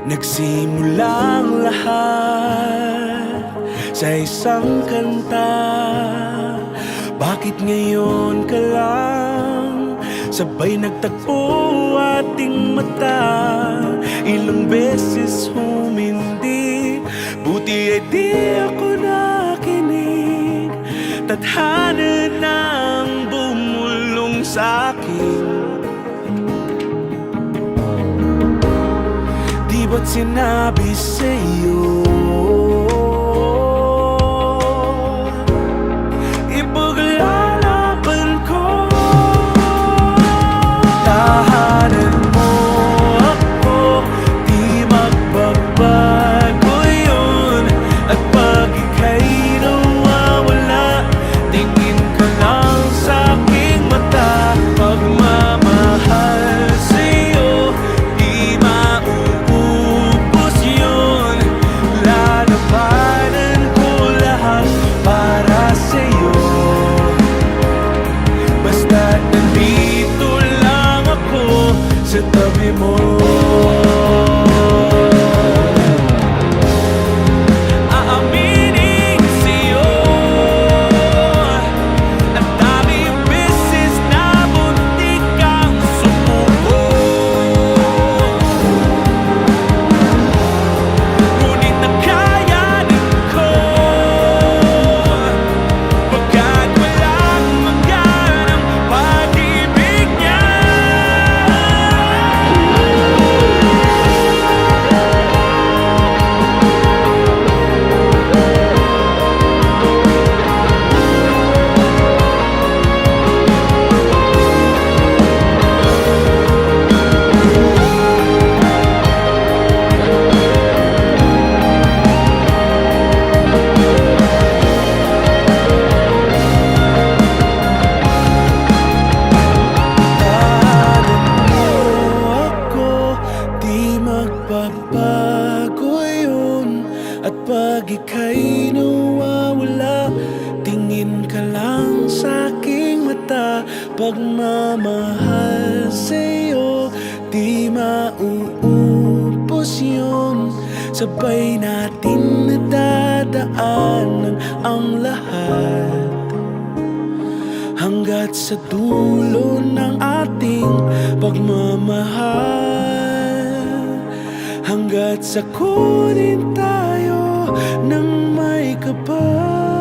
Nagsimulang lahat sa isang kanta. Bakit ngayon ka lang sabay nagtagpo ating mata? Ilang beses humindi, buti ay di ako nakinig. Tadhana nang bumulong sa'kin. Di ba't sinabi sa'yo ipaglalaban ko? Tahanan mo ako, di magbabago yun. At pag ika'y nawawala, tingin ka lang sa'king mata. Pagmamahal sa'yo, di mauubos yun. Lalabanan ko lahat para sa'yo. Basta't nandito lang ako sa tabi mo. Aaminin sa'yo, ang daming beses na muntik kang sumuko. Ngunit nakayanin ko, pagkat walang maganang pag-ibig niya. Ako, di magbabago yun. At pag ika'y nawawala, tingin ka lang sa'king mata. Pagmamahal sa'yo, di mauubos yun. Sabay natin nadadaanan ang lahat hanggat sa dulo ng ating pagmamahal. Hanggat sa kunin tayo ng may kapal.